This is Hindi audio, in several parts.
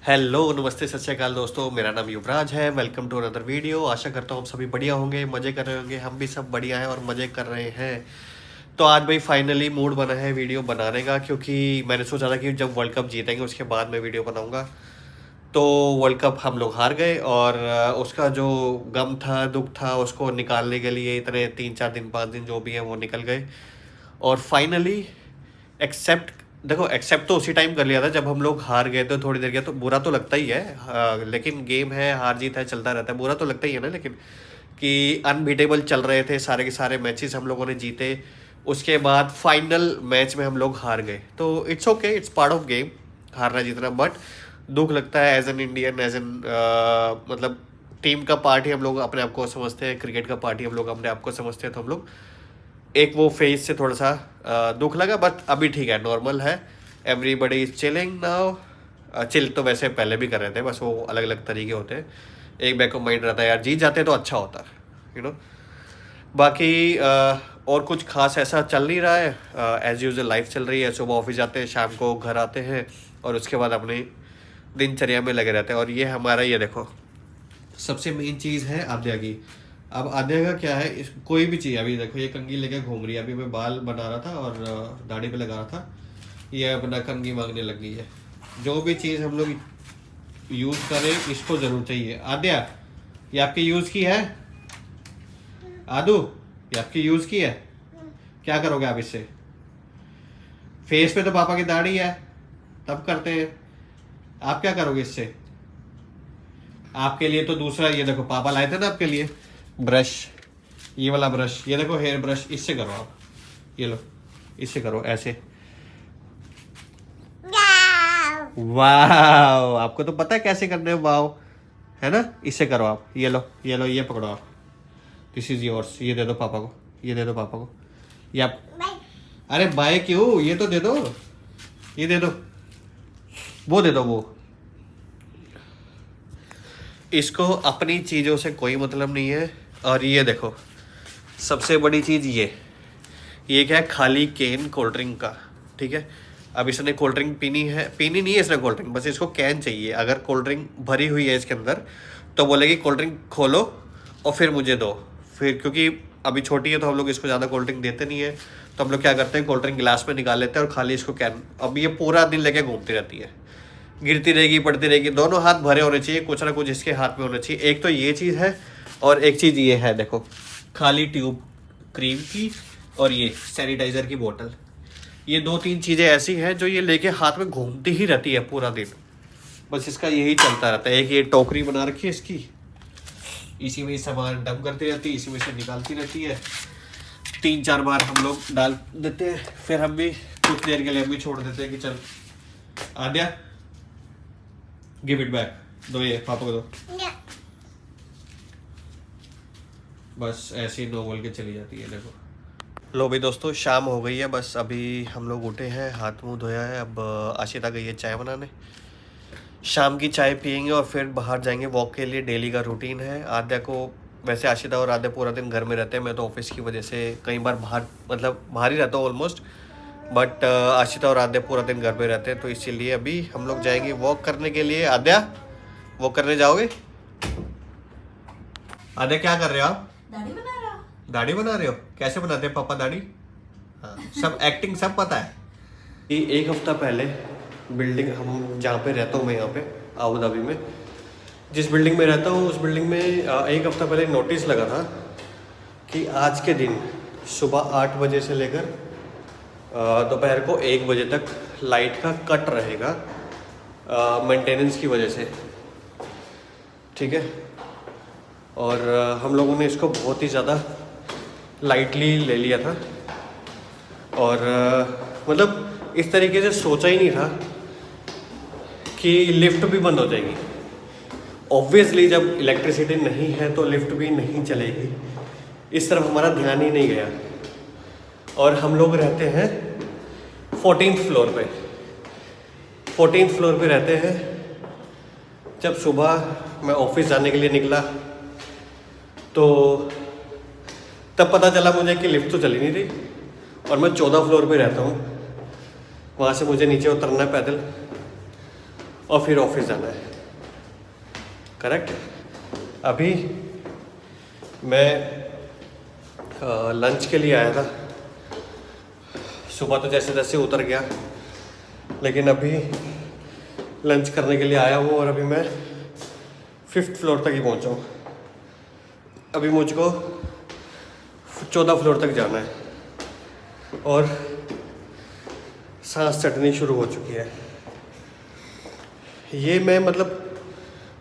हेलो नमस्ते सत श्री अकाल दोस्तों, मेरा नाम युवराज है। Welcome to another video. आशा करता हूँ आप सभी बढ़िया होंगे, मज़े कर रहे होंगे। हम भी सब बढ़िया हैं और मज़े कर रहे हैं। तो आज भाई फाइनली मूड बना है वीडियो बनाने का, क्योंकि मैंने सोचा था कि जब वर्ल्ड कप जीतेंगे उसके बाद मैं वीडियो बनाऊंगा। तो वर्ल्ड कप हम लोग हार गए और उसका जो गम था, दुख था, उसको निकालने के लिए इतने 3-4 दिन 5 दिन जो भी है वो निकल गए। और फाइनली एक्सेप्ट, देखो एक्सेप्ट तो उसी टाइम कर लिया था जब हम लोग हार गए थे थोड़ी देर के। तो बुरा तो लगता ही है, लेकिन गेम है, हार जीत है, चलता रहता है। बुरा तो लगता ही है ना, लेकिन कि अनबीटेबल चल रहे थे सारे के सारे मैचेस हम लोगों ने जीते। उसके बाद फाइनल मैच में हम लोग हार गए। तो it's okay, it's part of game, हारना जीतना। बट दुख लगता है as an Indian, as an मतलब टीम का पार्ट ही हम लोग अपने आप को समझते हैं, क्रिकेट का पार्ट ही हम लोग अपने आप को समझते हैं। तो हम लोग एक वो फेज से थोड़ा सा दुख लगा, बट अभी ठीक है, नॉर्मल है। Everybody is chilling now. Chill तो वैसे पहले भी कर रहे थे, बस वो अलग अलग तरीके होते हैं। एक बैक ऑफ माइंड रहता है यार, जीत जाते तो अच्छा होता, यू नो। बाकी और कुछ खास ऐसा चल नहीं रहा है। एज यूजल लाइफ चल रही है। सुबह ऑफिस जाते हैं, शाम को घर आते हैं और उसके बाद अपनी दिनचर्या में लगे रहते हैं। और ये हमारा, ये देखो सबसे मेन चीज़ है आद्या की। अब आद्या का क्या है, कोई भी चीज़, अभी देखो ये कंघी लेके घूम रही है। अभी मैं बाल बना रहा था और दाढ़ी पे लगा रहा था, ये अपना कंघी मांगने लग गई है। जो भी चीज़ हम लोग यूज़ करें इसको ज़रूर चाहिए। आद्या, ये आपकी यूज़ की है? आदू, ये आपकी यूज़ की है? क्या करोगे आप इससे? फेस पे तो पापा की दाढ़ी है, तब करते हैं। आप क्या करोगे इससे? आपके लिए तो दूसरा, ये देखो पापा लाए थे ना आपके लिए ब्रश, ये वाला ब्रश, ये देखो हेयर ब्रश, इससे करो आप। ये लो, इससे करो ऐसे। वाह, आपको तो पता है कैसे करने हैं, वाह, है ना। इससे करो आप, ये लो ये लो, ये पकड़ो आप। This is yours. ये दे दो पापा को, ये दे दो पापा को, ये आप। अरे बाय क्यों, ये तो दे दो, ये दे दो, वो दे दो, वो। इसको अपनी चीज़ों से कोई मतलब नहीं है। और ये देखो सबसे बड़ी चीज़, ये क्या है, खाली कैन कोल्ड ड्रिंक का, ठीक है। अब इसने कोल्ड ड्रिंक पीनी है, पीनी नहीं है इसने कोल्ड ड्रिंक, बस इसको कैन चाहिए। अगर कोल्ड ड्रिंक भरी हुई है इसके अंदर तो बोलेगी कोल्ड ड्रिंक खोलो और फिर मुझे दो। फिर क्योंकि अभी छोटी है तो हम लोग इसको ज़्यादा कोल्ड ड्रिंक देते नहीं है, तो हम लोग क्या करते हैं, कोल्ड ड्रिंक गिलास में निकाल लेते हैं और खाली इसको कैन। अब ये पूरा दिन लेके घूमती रहती है, गिरती रहेगी, पड़ती रहेगी। दोनों हाथ भरे होने चाहिए, कुछ ना कुछ इसके हाथ में होना चाहिए। एक तो ये चीज़ है और एक चीज़ ये है, देखो खाली ट्यूब क्रीम की और ये सैनिटाइजर की बोतल। ये 2-3 चीज़ें ऐसी हैं जो ये लेके हाथ में घूमती ही रहती है पूरा दिन। बस इसका यही चलता रहता है। एक ये टोकरी बना रखी है इसकी, इसी में सामान डंप करती रहती है, इसी में से निकालती रहती है। 3-4 बार हम लोग डाल देते हैं, फिर हम भी कुछ देर के लिए हम भी छोड़ देते हैं कि चल आद्या गिव इट बैक, दो ये पापा को दो। बस ऐसे ही नो बोल के चली जाती है। देखो लो भाई दोस्तों, शाम हो गई है, बस अभी हम लोग उठे हैं, हाथ मुंह धोया है। अब आशिता गई है चाय बनाने, शाम की चाय पियेंगे और फिर बाहर जाएंगे वॉक के लिए। डेली का रूटीन है। आद्या को, वैसे आशिता और आद्या पूरा दिन घर में रहते हैं, मैं तो ऑफिस की वजह से कई बार बाहर, मतलब बाहर ही रहता हूँ ऑलमोस्ट। बट आशिता और आद्या पूरा दिन घर में रहते हैं, तो इसीलिए अभी हम लोग जाएंगे वॉक करने के लिए। आद्या, वॉक करने जाओगे? आद्या क्या कर रहे हो आप? दाढ़ी बना रहा। दाढ़ी बना रहे हो? कैसे बनाते हैं पापा दाढ़ी? हाँ, सब एक्टिंग सब पता है। ये एक हफ्ता पहले बिल्डिंग, हम जहाँ पे रहता हूँ मैं, यहाँ पे अबू धाबी में, जिस बिल्डिंग में रहता हूँ उस बिल्डिंग में एक हफ्ता पहले नोटिस लगा था कि आज के दिन सुबह 8 बजे से लेकर दोपहर को 1 बजे तक लाइट का कट रहेगा मेंटेनेंस की वजह से, ठीक है। और हम लोगों ने इसको बहुत ही ज़्यादा लाइटली ले लिया था और मतलब इस तरीके से सोचा ही नहीं था कि लिफ्ट भी बंद हो जाएगी। ऑब्वियसली जब इलेक्ट्रिसिटी नहीं है तो लिफ्ट भी नहीं चलेगी, इस तरफ हमारा ध्यान ही नहीं गया। और हम लोग रहते हैं 14th फ्लोर पे, 14th फ्लोर पे रहते हैं। जब सुबह मैं ऑफिस जाने के लिए निकला तो तब पता चला मुझे कि लिफ्ट तो चली नहीं रही और मैं 14 फ्लोर पे रहता हूँ। वहाँ से मुझे नीचे उतरना है पैदल और फिर ऑफिस जाना है। करेक्ट। अभी मैं लंच के लिए आया था। सुबह तो जैसे तैसे उतर गया, लेकिन अभी लंच करने के लिए आया हूँ और अभी मैं 5th फ्लोर तक ही पहुँचा हूँ। अभी मुझको 14 फ्लोर तक जाना है और सांस चटनी शुरू हो चुकी है। ये मैं मतलब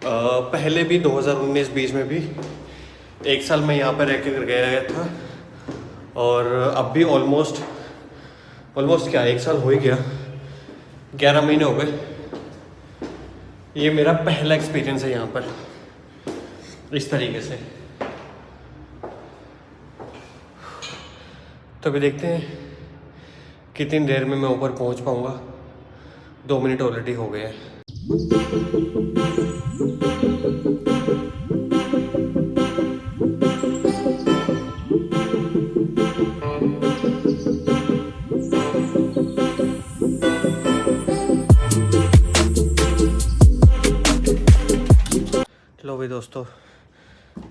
पहले भी 2019-20 में भी 1 साल मैं यहाँ पर रह कर गया था और अब भी ऑलमोस्ट क्या 1 साल हो ही गया, 11 महीने हो गए। ये मेरा पहला एक्सपीरियंस है यहाँ पर इस तरीके से। तो अभी देखते हैं कितनी देर में मैं ऊपर पहुँच पाऊँगा। 2 मिनट ऑलरेडी हो गए हैं। लो भाई दोस्तों,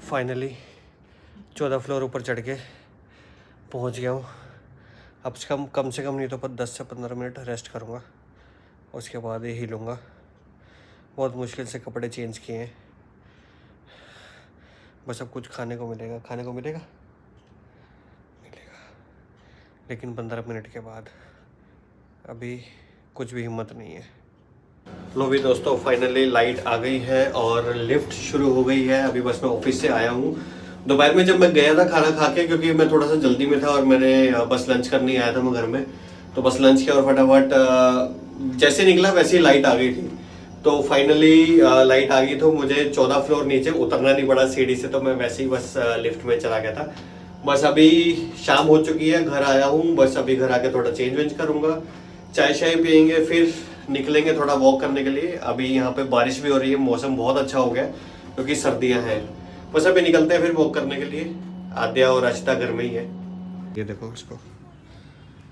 फाइनली 14 फ्लोर ऊपर चढ़ के पहुंच गया हूँ। अब कम से कम नहीं तो 10 से 15 मिनट रेस्ट करूँगा, उसके बाद ही हिलूँगा। बहुत मुश्किल से कपड़े चेंज किए हैं, बस अब कुछ खाने को मिलेगा, लेकिन 15 मिनट के बाद। अभी कुछ भी हिम्मत नहीं है। लो भी दोस्तों, फाइनली लाइट आ गई है और लिफ्ट शुरू हो गई है। अभी बस मैं ऑफिस से आया हूँ। दोपहर में जब मैं गया था खाना खा के, क्योंकि मैं थोड़ा सा जल्दी में था और मैंने बस लंच करने आया था मैं घर में, तो बस लंच किया और फटाफट जैसे निकला वैसे ही लाइट आ गई थी। तो फाइनली लाइट आ गई तो मुझे 14 फ्लोर नीचे उतरना नहीं पड़ा सीढ़ी से, तो मैं वैसे ही बस लिफ्ट में चला गया था। बस अभी शाम हो चुकी है, घर आया हूँ। बस अभी घर आके थोड़ा चेंज वेंज करूँगा, चाय शाय पियेंगे, फिर निकलेंगे थोड़ा वॉक करने के लिए। अभी यहाँ पे बारिश भी हो रही है, मौसम बहुत अच्छा हो गया क्योंकि सर्दियाँ हैं। बस अभी निकलते हैं फिर वॉक करने के लिए। आद्या और अचिता घर में ही है। ये देखो इसको,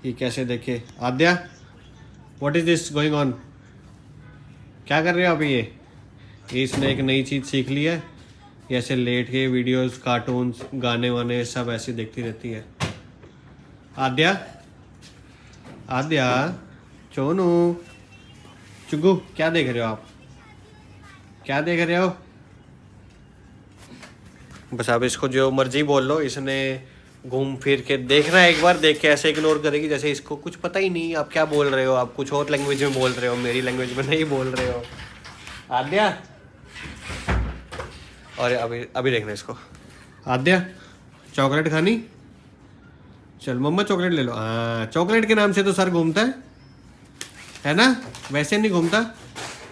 ये कैसे देखे। Aadya, what is this going on? क्या कर रहे हो अभी? ये इसने एक नई चीज़ सीख ली है, ऐसे लेट के वीडियोस, कार्टून्स, गाने वाने सब ऐसे देखती रहती है। आद्या, चोनू, चुगू, क्या देख रहे हो आप? क्या देख रहे हो? बस आप इसको जो मर्जी बोल लो, इसने घूम फिर के देखना, एक बार देख के ऐसे इग्नोर करेगी जैसे इसको कुछ पता ही नहीं। आप क्या बोल रहे हो? आप कुछ और लैंग्वेज में बोल रहे हो, मेरी लैंग्वेज में नहीं बोल रहे हो। आद्या, और अभी देखना इसको। आद्या, चॉकलेट खानी? चल मम्मा चॉकलेट ले लो। हाँ, चॉकलेट के नाम से तो सर घूमता है ना? वैसे नहीं घूमता।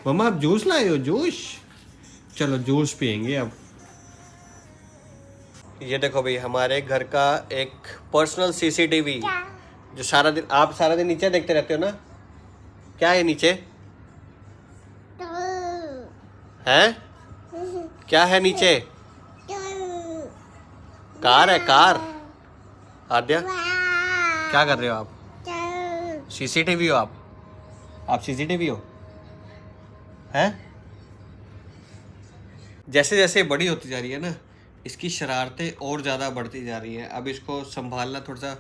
मम्मा आप जूस लाए हो? जूस, चलो जूस पियेंगे अब। ये देखो भाई, हमारे घर का एक पर्सनल सीसीटीवी जो आप सारा दिन नीचे देखते रहते हो ना। क्या है नीचे? है क्या है नीचे? कार है, कार। आद्या, क्या कर रहे हो आप? सीसीटीवी हो आप सीसीटीवी हो? हैं? जैसे जैसे बड़ी होती जा रही है ना, इसकी शरारतें और ज़्यादा बढ़ती जा रही हैं। अब इसको संभालना थोड़ा सा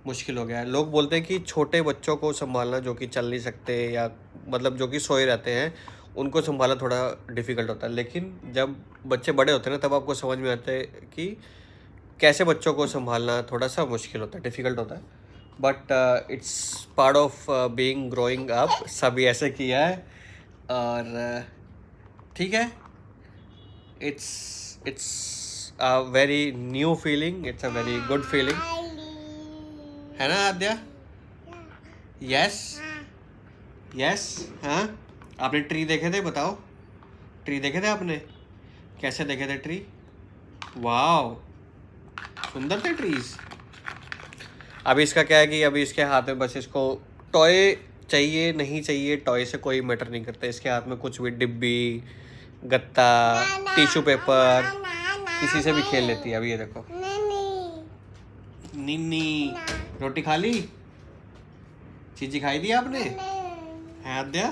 मुश्किल हो गया है। लोग बोलते हैं कि छोटे बच्चों को संभालना, जो कि चल नहीं सकते या मतलब जो कि सोए रहते हैं, उनको संभालना थोड़ा डिफ़िकल्ट होता है। लेकिन जब बच्चे बड़े होते हैं ना, तब आपको समझ में आता है कि कैसे बच्चों को संभालना थोड़ा सा मुश्किल होता है, डिफ़िकल्ट होता है। But it's part of being growing up. सभी ऐसे किया है और ठीक है। it's a very new feeling, it's a very good feeling, है ना आद्या? Yes yes. हाँ, आपने ट्री देखे थे? बताओ, ट्री देखे थे आपने? कैसे देखे थे ट्री? वाओ, सुंदर थे ट्रीज। अभी इसका क्या है कि अभी इसके हाथ में बस इसको टॉय चाहिए, नहीं चाहिए, टॉय से कोई मैटर नहीं करता। इसके हाथ में कुछ भी, डिब्बी, गत्ता, टिश्यू पेपर, किसी से भी खेल लेती है। अभी ये देखो, निन्नी, रोटी खा ली? चीजी खाई दी आपने? है आद्या?